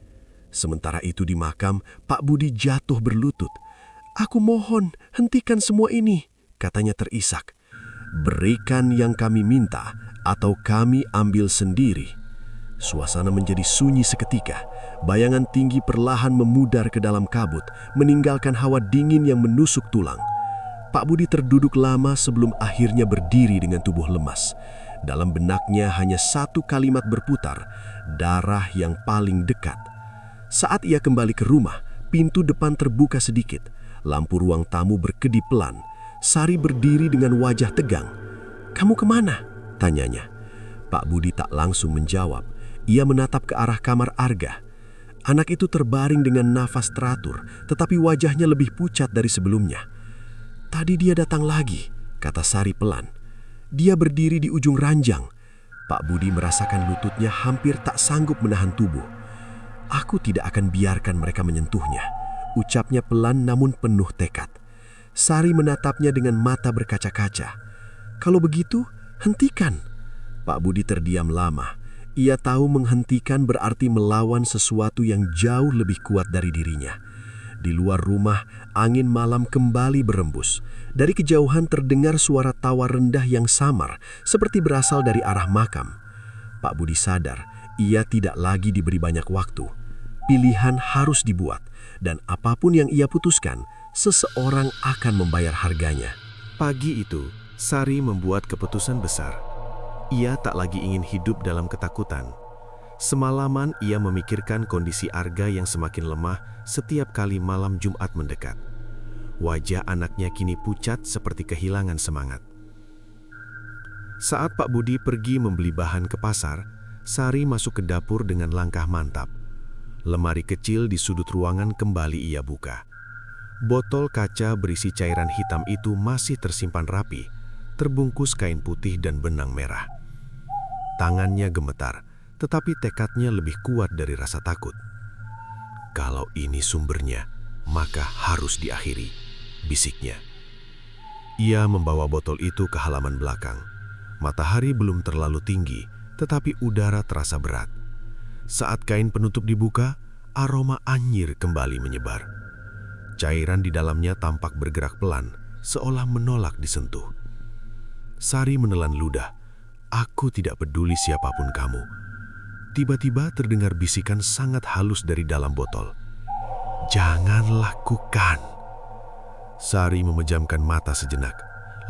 Sementara itu di makam, Pak Budi jatuh berlutut. "Aku mohon, hentikan semua ini," katanya terisak. "Berikan yang kami minta, atau kami ambil sendiri." Suasana menjadi sunyi seketika. Bayangan tinggi perlahan memudar ke dalam kabut, meninggalkan hawa dingin yang menusuk tulang. Pak Budi terduduk lama sebelum akhirnya berdiri dengan tubuh lemas. Dalam benaknya hanya satu kalimat berputar, "Darah yang paling dekat." Saat ia kembali ke rumah, pintu depan terbuka sedikit. Lampu ruang tamu berkedip pelan. Sari berdiri dengan wajah tegang. "Kamu kemana?" tanyanya. Pak Budi tak langsung menjawab. Ia menatap ke arah kamar Arga. Anak itu terbaring dengan nafas teratur, tetapi wajahnya lebih pucat dari sebelumnya. "Tadi dia datang lagi," kata Sari pelan. "Dia berdiri di ujung ranjang." Pak Budi merasakan lututnya hampir tak sanggup menahan tubuh. "Aku tidak akan biarkan mereka menyentuhnya," ucapnya pelan namun penuh tekad. Sari menatapnya dengan mata berkaca-kaca. "Kalau begitu, hentikan." Pak Budi terdiam lama. Ia tahu menghentikan berarti melawan sesuatu yang jauh lebih kuat dari dirinya. Di luar rumah, angin malam kembali berembus. Dari kejauhan terdengar suara tawa rendah yang samar, seperti berasal dari arah makam. Pak Budi sadar, ia tidak lagi diberi banyak waktu. Pilihan harus dibuat, dan apapun yang ia putuskan, seseorang akan membayar harganya. Pagi itu, Sari membuat keputusan besar. Ia tak lagi ingin hidup dalam ketakutan. Semalaman ia memikirkan kondisi Arga yang semakin lemah setiap kali malam Jumat mendekat. Wajah anaknya kini pucat seperti kehilangan semangat. Saat Pak Budi pergi membeli bahan ke pasar, Sari masuk ke dapur dengan langkah mantap. Lemari kecil di sudut ruangan kembali ia buka. Botol kaca berisi cairan hitam itu masih tersimpan rapi, terbungkus kain putih dan benang merah. Tangannya gemetar, tetapi tekadnya lebih kuat dari rasa takut. "Kalau ini sumbernya, maka harus diakhiri," bisiknya. Ia membawa botol itu ke halaman belakang. Matahari belum terlalu tinggi, tetapi udara terasa berat. Saat kain penutup dibuka, aroma anyir kembali menyebar. Cairan di dalamnya tampak bergerak pelan, seolah menolak disentuh. Sari menelan ludah. "Aku tidak peduli siapapun kamu." Tiba-tiba terdengar bisikan sangat halus dari dalam botol. "Jangan lakukan." Sari memejamkan mata sejenak.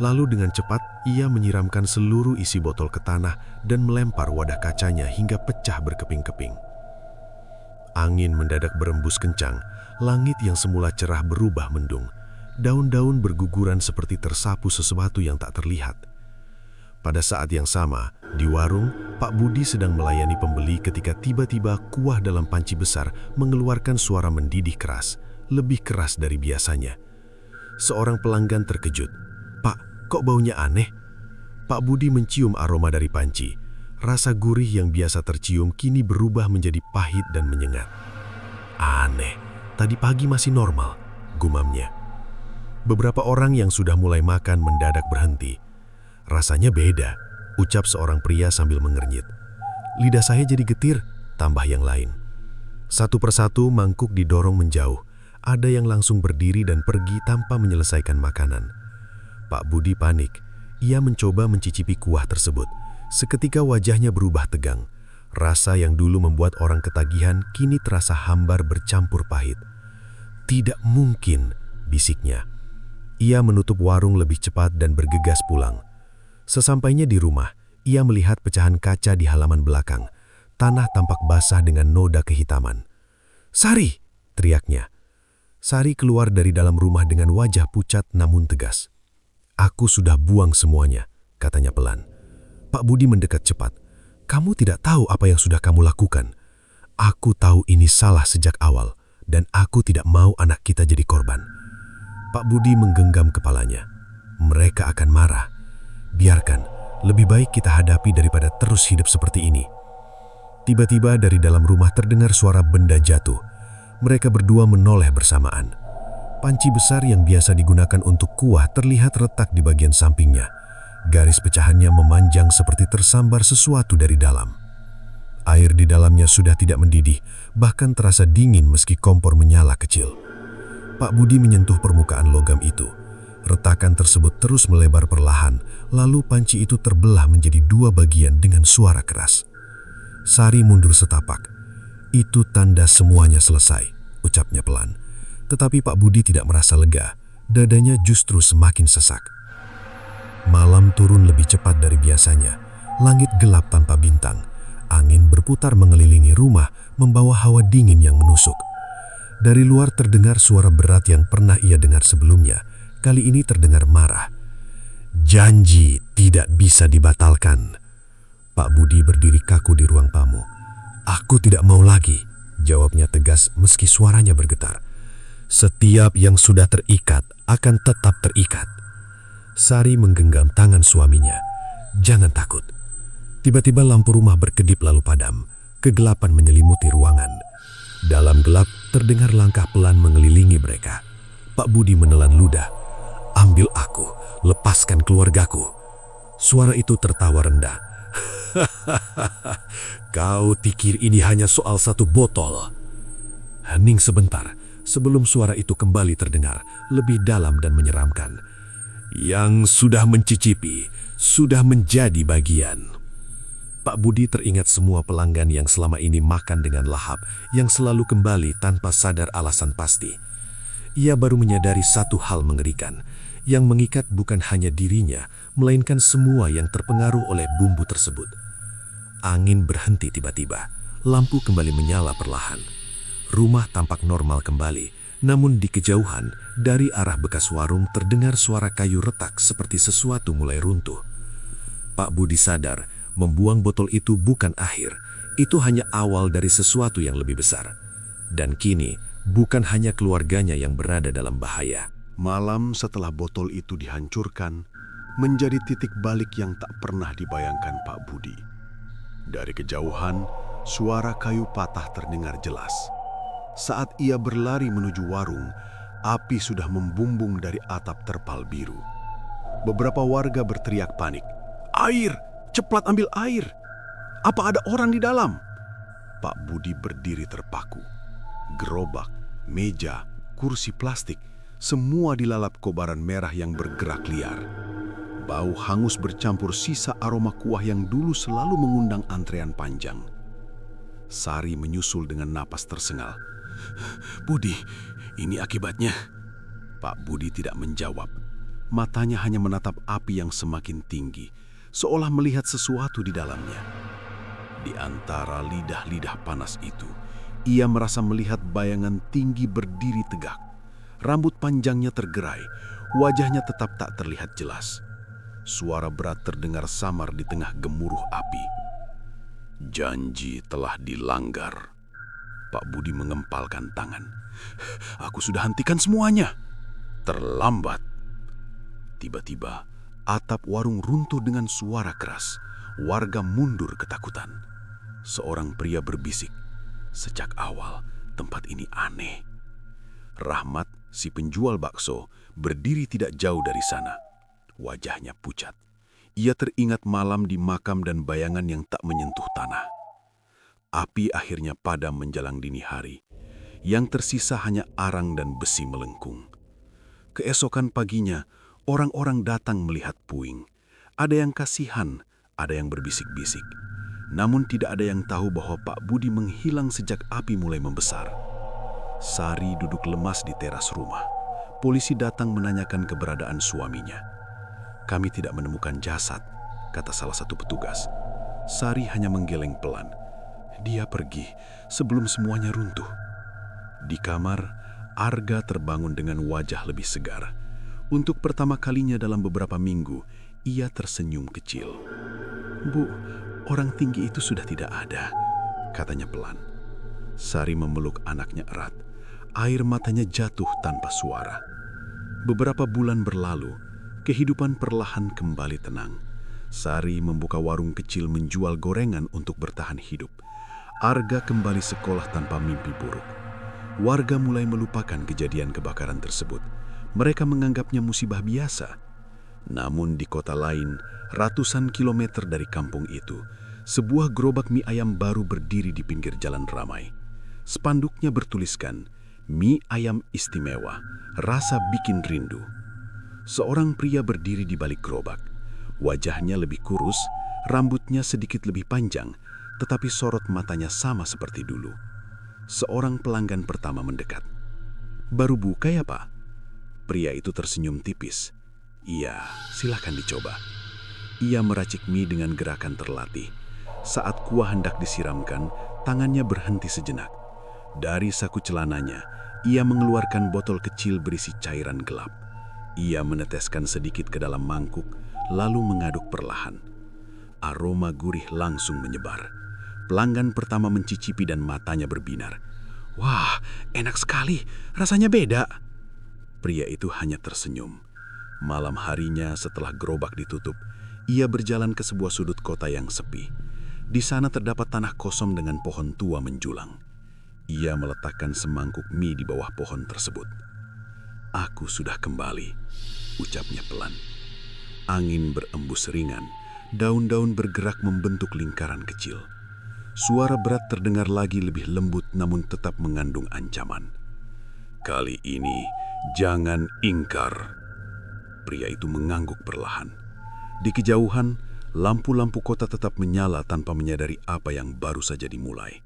Lalu dengan cepat ia menyiramkan seluruh isi botol ke tanah dan melempar wadah kacanya hingga pecah berkeping-keping. Angin mendadak berembus kencang, langit yang semula cerah berubah mendung. Daun-daun berguguran seperti tersapu sesuatu yang tak terlihat. Pada saat yang sama, di warung, Pak Budi sedang melayani pembeli ketika tiba-tiba kuah dalam panci besar mengeluarkan suara mendidih keras, lebih keras dari biasanya. Seorang pelanggan terkejut. "Pak, kok baunya aneh?" Pak Budi mencium aroma dari panci. Rasa gurih yang biasa tercium kini berubah menjadi pahit dan menyengat. "Aneh, tadi pagi masih normal," gumamnya. Beberapa orang yang sudah mulai makan mendadak berhenti. "Rasanya beda," ucap seorang pria sambil mengernyit. "Lidah saya jadi getir," tambah yang lain. Satu persatu mangkuk didorong menjauh. Ada yang langsung berdiri dan pergi tanpa menyelesaikan makanan. Pak Budi panik. Ia mencoba mencicipi kuah tersebut. Seketika wajahnya berubah tegang. Rasa yang dulu membuat orang ketagihan kini terasa hambar bercampur pahit. "Tidak mungkin," bisiknya. Ia menutup warung lebih cepat dan bergegas pulang. Sesampainya di rumah, ia melihat pecahan kaca di halaman belakang. Tanah tampak basah dengan noda kehitaman. "Sari!" teriaknya. Sari keluar dari dalam rumah dengan wajah pucat namun tegas. "Aku sudah buang semuanya," katanya pelan. Pak Budi mendekat cepat. "Kamu tidak tahu apa yang sudah kamu lakukan. Aku tahu ini salah sejak awal. dan aku tidak mau anak kita jadi korban. Pak Budi menggenggam kepalanya. Mereka akan marah. Biarkan, lebih baik kita hadapi daripada terus hidup seperti ini. Tiba-tiba dari dalam rumah terdengar suara benda jatuh. Mereka berdua menoleh bersamaan. Panci besar yang biasa digunakan untuk kuah terlihat retak di bagian sampingnya. Garis pecahannya memanjang seperti tersambar sesuatu dari dalam. Air di dalamnya sudah tidak mendidih, bahkan terasa dingin meski kompor menyala kecil. Pak Budi menyentuh permukaan logam itu. Retakan tersebut terus melebar perlahan, lalu panci itu terbelah menjadi dua bagian dengan suara keras. Sari mundur setapak. Itu tanda semuanya selesai, ucapnya pelan. Tetapi Pak Budi tidak merasa lega, dadanya justru semakin sesak. Malam turun lebih cepat dari biasanya, langit gelap tanpa bintang. Angin berputar mengelilingi rumah, membawa hawa dingin yang menusuk. Dari luar terdengar suara berat yang pernah ia dengar sebelumnya. Kali ini terdengar marah. Janji tidak bisa dibatalkan. Pak Budi berdiri kaku di ruang tamu. Aku tidak mau lagi, jawabnya tegas meski suaranya bergetar. Setiap yang sudah terikat akan tetap terikat. Sari menggenggam tangan suaminya. Jangan takut. Tiba-tiba lampu rumah berkedip lalu padam. Kegelapan menyelimuti ruangan. Dalam gelap terdengar langkah pelan mengelilingi mereka. Pak Budi menelan ludah. Ambil aku, lepaskan keluargaku. Suara itu tertawa rendah. Kau pikir ini hanya soal satu botol? Hening sebentar sebelum suara itu kembali terdengar, lebih dalam dan menyeramkan. Yang sudah mencicipi, sudah menjadi bagian. Pak Budi teringat semua pelanggan yang selama ini makan dengan lahap, yang selalu kembali tanpa sadar alasan pasti. Ia baru menyadari satu hal mengerikan, yang mengikat bukan hanya dirinya, melainkan semua yang terpengaruh oleh bumbu tersebut. Angin berhenti tiba-tiba, lampu kembali menyala perlahan. Rumah tampak normal kembali, namun di kejauhan, dari arah bekas warung terdengar suara kayu retak seperti sesuatu mulai runtuh. Pak Budi sadar, membuang botol itu bukan akhir, itu hanya awal dari sesuatu yang lebih besar. Dan kini, bukan hanya keluarganya yang berada dalam bahaya. Malam setelah botol itu dihancurkan, menjadi titik balik yang tak pernah dibayangkan Pak Budi. Dari kejauhan, suara kayu patah terdengar jelas. Saat ia berlari menuju warung, api sudah membumbung dari atap terpal biru. Beberapa warga berteriak panik. Air! Cepat ambil air! Apa ada orang di dalam? Pak Budi berdiri terpaku. Gerobak, meja, kursi plastik, semua dilalap kobaran merah yang bergerak liar. Bau hangus bercampur sisa aroma kuah yang dulu selalu mengundang antrean panjang. Sari menyusul dengan napas tersengal. Budi, ini akibatnya. Pak Budi tidak menjawab. Matanya hanya menatap api yang semakin tinggi, seolah melihat sesuatu di dalamnya. Di antara lidah-lidah panas itu, ia merasa melihat bayangan tinggi berdiri tegak. Rambut panjangnya tergerai, wajahnya tetap tak terlihat jelas. Suara berat terdengar samar di tengah gemuruh api. Janji telah dilanggar. Pak Budi mengempalkan tangan. Aku sudah hentikan semuanya. Terlambat. Tiba-tiba, atap warung runtuh dengan suara keras. Warga mundur ketakutan. Seorang pria berbisik, sejak awal tempat ini aneh. Rahmat, si penjual bakso, berdiri tidak jauh dari sana. Wajahnya pucat. Ia teringat malam di makam dan bayangan yang tak menyentuh tanah. Api akhirnya padam menjelang dini hari. Yang tersisa hanya arang dan besi melengkung. Keesokan paginya, orang-orang datang melihat puing. Ada yang kasihan, ada yang berbisik-bisik. Namun tidak ada yang tahu bahwa Pak Budi menghilang sejak api mulai membesar. Sari duduk lemas di teras rumah. Polisi datang menanyakan keberadaan suaminya. Kami tidak menemukan jasad, kata salah satu petugas. Sari hanya menggeleng pelan. Dia pergi sebelum semuanya runtuh. Di kamar, Arga terbangun dengan wajah lebih segar. Untuk pertama kalinya dalam beberapa minggu, ia tersenyum kecil. Bu, orang tinggi itu sudah tidak ada, katanya pelan. Sari memeluk anaknya erat. Air matanya jatuh tanpa suara. Beberapa bulan berlalu, kehidupan perlahan kembali tenang. Sari membuka warung kecil menjual gorengan untuk bertahan hidup. Arga kembali sekolah tanpa mimpi buruk. Warga mulai melupakan kejadian kebakaran tersebut. Mereka menganggapnya musibah biasa. Namun di kota lain, ratusan kilometer dari kampung itu, sebuah gerobak mie ayam baru berdiri di pinggir jalan ramai. Spanduknya bertuliskan, "Mie ayam istimewa, rasa bikin rindu." Seorang pria berdiri di balik gerobak. Wajahnya lebih kurus, rambutnya sedikit lebih panjang, tetapi sorot matanya sama seperti dulu. Seorang pelanggan pertama mendekat. "Baru buka ya, Pak?" Pria itu tersenyum tipis. "Iya, silakan dicoba." Ia meracik mie dengan gerakan terlatih. Saat kuah hendak disiramkan, tangannya berhenti sejenak. Dari saku celananya, ia mengeluarkan botol kecil berisi cairan gelap. Ia meneteskan sedikit ke dalam mangkuk, lalu mengaduk perlahan. Aroma gurih langsung menyebar. Pelanggan pertama mencicipi dan matanya berbinar. "Wah, enak sekali. Rasanya beda." Pria itu hanya tersenyum. Malam harinya setelah gerobak ditutup, ia berjalan ke sebuah sudut kota yang sepi. Di sana terdapat tanah kosong dengan pohon tua menjulang. Ia meletakkan semangkuk mie di bawah pohon tersebut. "Aku sudah kembali," ucapnya pelan. Angin berembus ringan, daun-daun bergerak membentuk lingkaran kecil. Suara berat terdengar lagi lebih lembut namun tetap mengandung ancaman. "Kali ini jangan ingkar." Pria itu mengangguk perlahan. Di kejauhan, lampu-lampu kota tetap menyala tanpa menyadari apa yang baru saja dimulai.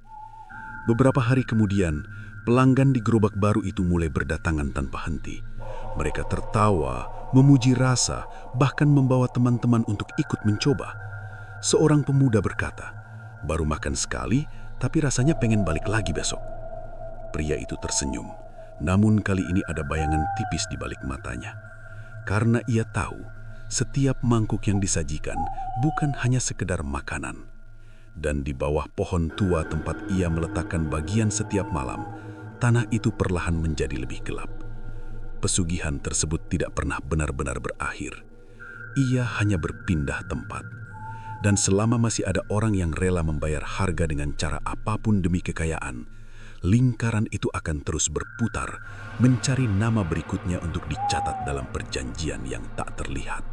Beberapa hari kemudian, pelanggan di gerobak baru itu mulai berdatangan tanpa henti. Mereka tertawa, memuji rasa, bahkan membawa teman-teman untuk ikut mencoba. Seorang pemuda berkata, "Baru makan sekali, tapi rasanya pengen balik lagi besok." Pria itu tersenyum, namun kali ini ada bayangan tipis di balik matanya. Karena ia tahu, setiap mangkuk yang disajikan bukan hanya sekedar makanan. Dan di bawah pohon tua tempat ia meletakkan bagian setiap malam, tanah itu perlahan menjadi lebih gelap. Pesugihan tersebut tidak pernah benar-benar berakhir. Ia hanya berpindah tempat. Dan selama masih ada orang yang rela membayar harga dengan cara apapun demi kekayaan, lingkaran itu akan terus berputar, mencari nama berikutnya untuk dicatat dalam perjanjian yang tak terlihat.